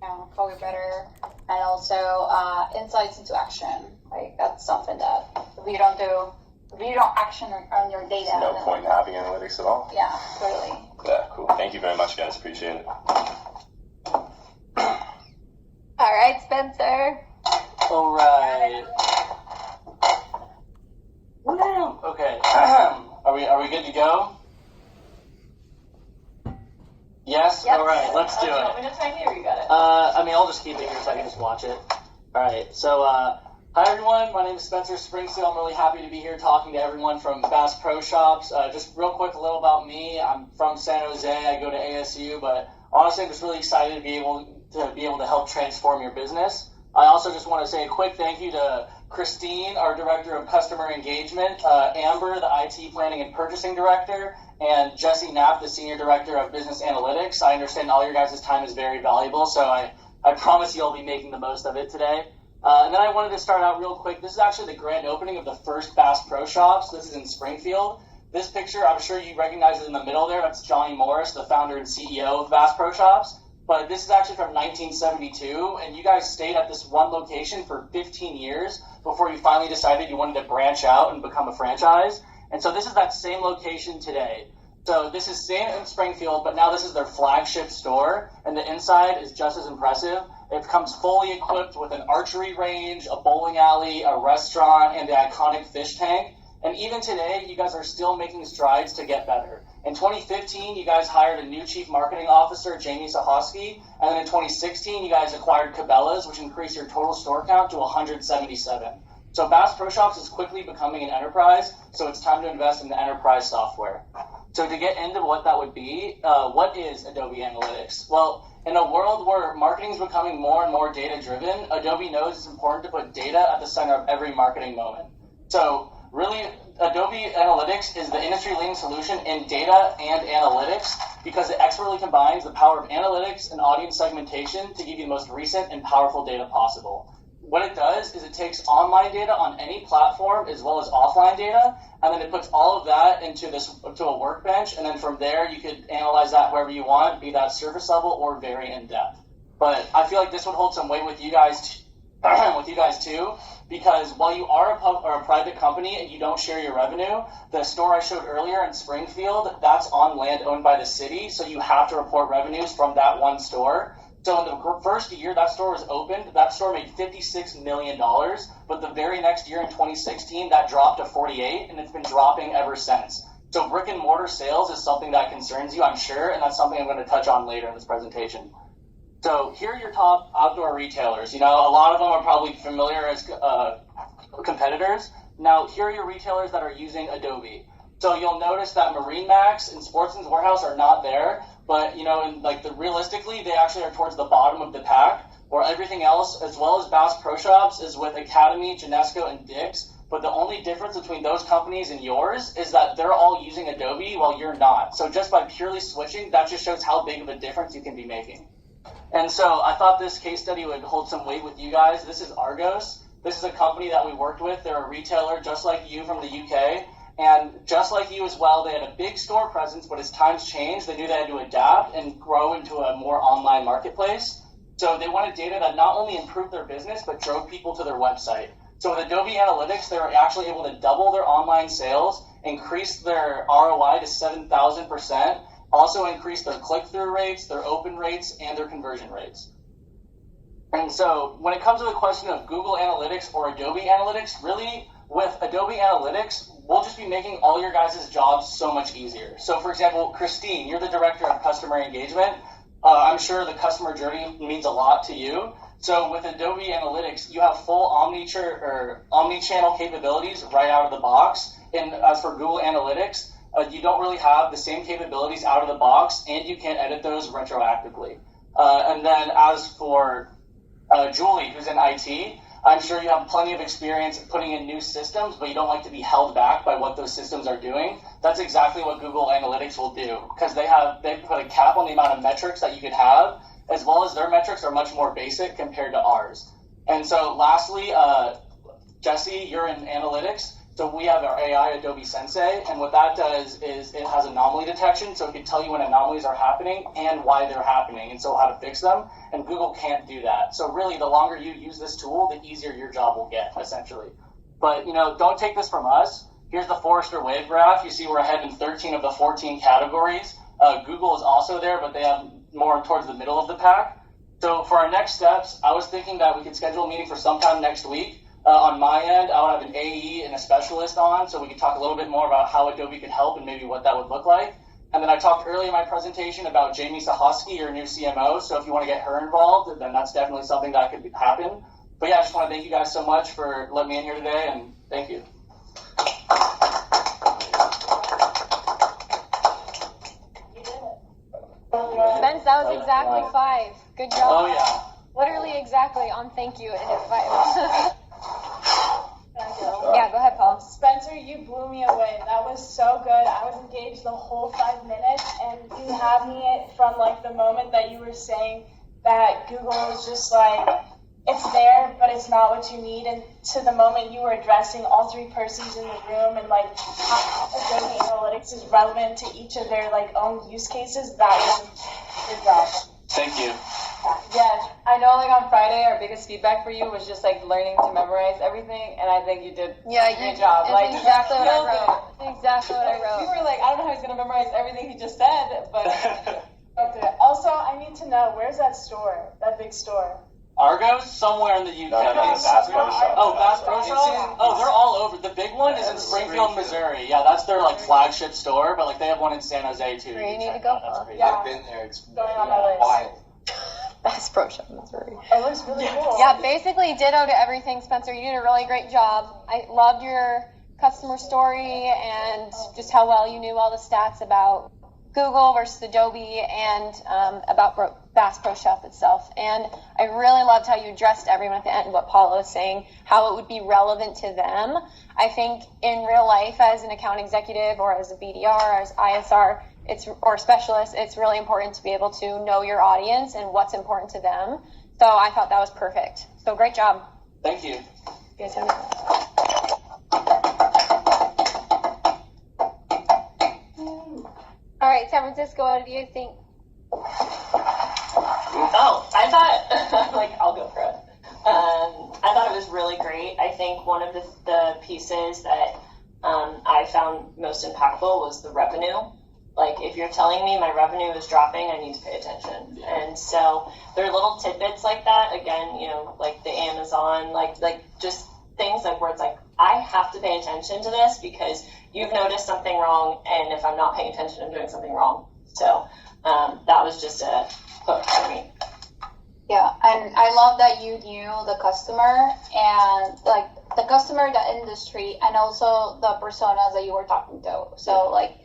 how we better, and also insights into action. Like that's something that if you don't action on your data, there's no point in having analytics at all. Yeah, totally. Yeah, cool. Thank you very much, guys. Appreciate it. All right, Spencer. All right. Okay. Are we good to go? Yes? Yep. All right, let's do it. Want me to sign here? You got it. I'll just keep it here so I can just watch it. All right, so hi everyone, my name is Spencer Springsteel. I'm really happy to be here talking to everyone from Bass Pro Shops. Just real quick, a little about me. I'm from San Jose. I go to ASU, but honestly, I'm just really excited to be able to help transform your business. I also just want to say a quick thank you to Christine, our Director of Customer Engagement, Amber, the IT Planning and Purchasing Director, and Jesse Knapp, the Senior Director of Business Analytics. I understand all your guys' time is very valuable, so I promise you'll be making the most of it today. And then I wanted to start out real quick. This is actually the grand opening of the first Bass Pro Shops. This is in Springfield. This picture, I'm sure you recognize it in the middle there. That's Johnny Morris, the founder and CEO of Bass Pro Shops. But this is actually from 1972, and you guys stayed at this one location for 15 years before you finally decided you wanted to branch out and become a franchise. And so this is that same location today. So this is same in Springfield, but now this is their flagship store, and the inside is just as impressive. It comes fully equipped with an archery range, a bowling alley, a restaurant, and the iconic fish tank. And even today, you guys are still making strides to get better. In 2015, you guys hired a new chief marketing officer, Jamie Sahosky, and then in 2016, you guys acquired Cabela's, which increased your total store count to 177. So Bass Pro Shops is quickly becoming an enterprise, so it's time to invest in the enterprise software. So to get into what that would be, what is Adobe Analytics? Well, in a world where marketing is becoming more and more data-driven, Adobe knows it's important to put data at the center of every marketing moment. So really, Adobe Analytics is the industry-leading solution in data and analytics because it expertly combines the power of analytics and audience segmentation to give you the most recent and powerful data possible. What it does is it takes online data on any platform as well as offline data, and then it puts all of that into a workbench, and then from there you could analyze that wherever you want, be that surface level or very in-depth. But I feel like this would hold some weight with you guys too, because while you are a private company and you don't share your revenue, the store I showed earlier in Springfield, that's on land owned by the city, so you have to report revenues from that one store. So in the first year that store was opened, that store made $56 million, but the very next year in 2016, that dropped to 48, and it's been dropping ever since. So brick and mortar sales is something that concerns you, I'm sure, and that's something I'm going to touch on later in this presentation. So here are your top outdoor retailers. You know, a lot of them are probably familiar as competitors. Now, here are your retailers that are using Adobe. So you'll notice that MarineMax and Sportsman's Warehouse are not there, but you know, realistically, they actually are towards the bottom of the pack, where everything else, as well as Bass Pro Shops, is with Academy, Genesco, and Dick's. But the only difference between those companies and yours is that they're all using Adobe while you're not. So just by purely switching, that just shows how big of a difference you can be making. And so I thought this case study would hold some weight with you guys. This is Argos. This is a company that we worked with. They're a retailer just like you from the UK. And just like you as well, they had a big store presence, but as times changed, they knew they had to adapt and grow into a more online marketplace. So they wanted data that not only improved their business, but drove people to their website. So with Adobe Analytics, they were actually able to double their online sales, increase their ROI to 7,000%, also increase their click-through rates, their open rates, and their conversion rates. And so when it comes to the question of Google Analytics or Adobe Analytics, really with Adobe Analytics, we'll just be making all your guys' jobs so much easier. So for example, Christine, you're the Director of Customer Engagement. I'm sure the customer journey means a lot to you. So with Adobe Analytics, you have full omni-channel capabilities right out of the box. And as for Google Analytics, you don't really have the same capabilities out of the box, and you can't edit those retroactively. And then as for Julie, who's in IT, I'm sure you have plenty of experience putting in new systems, but you don't like to be held back by what those systems are doing. That's exactly what Google Analytics will do, because they put a cap on the amount of metrics that you could have, as well as their metrics are much more basic compared to ours. And so lastly, Jesse, you're in analytics. So we have our AI, Adobe Sensei, and what that does is it has anomaly detection, so it can tell you when anomalies are happening and why they're happening, and so how to fix them. And Google can't do that. So really, the longer you use this tool, the easier your job will get, essentially. But don't take this from us. Here's the Forrester Wave graph. You see we're ahead in 13 of the 14 categories. Google is also there, but they have more towards the middle of the pack. So for our next steps, I was thinking that we could schedule a meeting for sometime next week. On my end, I would have an AE and a specialist on, so we could talk a little bit more about how Adobe could help and maybe what that would look like. And then I talked earlier in my presentation about Jamie Sahosky, your new CMO, so if you want to get her involved, then that's definitely something that could happen. But yeah, I just want to thank you guys so much for letting me in here today, and thank you. Spence, that was exactly 5. Good job. Oh, yeah. Literally exactly on thank you, it hit 5. Yeah, go ahead, Paul. Spencer, you blew me away. That was so good. I was engaged the whole 5 minutes, and you had me from like the moment that you were saying that Google is just like, it's there, but it's not what you need, and to the moment you were addressing all 3 persons in the room and like how Adobe Analytics is relevant to each of their like own use cases, that was good job. Thank you. Yeah, I know like on Friday our biggest feedback for you was just like learning to memorize everything, and I think you did a great job. It's Like exactly what I killed wrote. it. It's exactly what I We wrote. were like, I don't know how he's gonna memorize everything he just said, but Okay. Also, I need to know, where's that store? That big store? Argo's somewhere in the UK. No, Bass Pro Shop. Oh, Bass Pro Shop? Oh, they're all over. The big one is in Springfield, Missouri. Yeah, that's their like flagship store, but like they have one in San Jose too. Where you need can to check go, it out. That's huh? crazy. Yeah. I've been there. It's Going on my list. wild. Bass Pro Shop, Missouri. It looks really cool. Yeah, basically ditto to everything, Spencer. You did a really great job. I loved your customer story and just how well you knew all the stats about Google versus Adobe and about Bass Pro Shop itself. And I really loved how you addressed everyone at the end, what Paula was saying, how it would be relevant to them. I think in real life as an account executive or as a BDR, as ISR, or specialist, it's really important to be able to know your audience and what's important to them. So I thought that was perfect. So great job. Thank you. You guys have any- All right, San Francisco, what do you think? Oh, I thought, like, I'll go for it. I thought it was really great. I think one of the pieces that I found most impactful was the revenue. Like, if you're telling me my revenue is dropping, I need to pay attention. And so there are little tidbits like that. Again, like the Amazon, like just things like where it's like, I have to pay attention to this because you've noticed something wrong, and if I'm not paying attention, I'm doing something wrong. So that was just a hook for me. Yeah, and I love that you knew the customer and like the customer, the industry, and also the personas that you were talking to. So like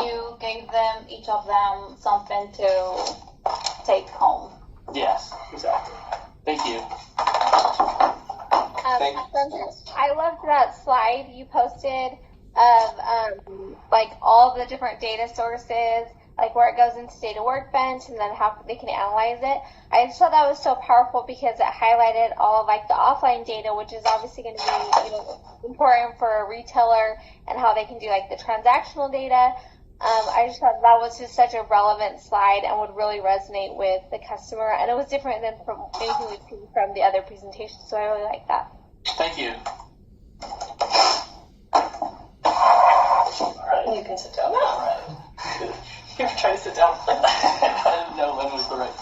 you gave them, each of them, something to take home. Yes, exactly. Thank you. Thank I loved that slide you posted of like all the different data sources, like where it goes into data workbench and then how they can analyze it. I just thought that was so powerful because it highlighted all of like the offline data, which is obviously going to be important for a retailer and how they can do like the transactional data. I just thought that was just such a relevant slide and would really resonate with the customer, and it was different than from anything we've seen from the other presentations, so I really like that. Thank you. All right, you can sit down now. All right. You were trying to sit down. I didn't know when was the right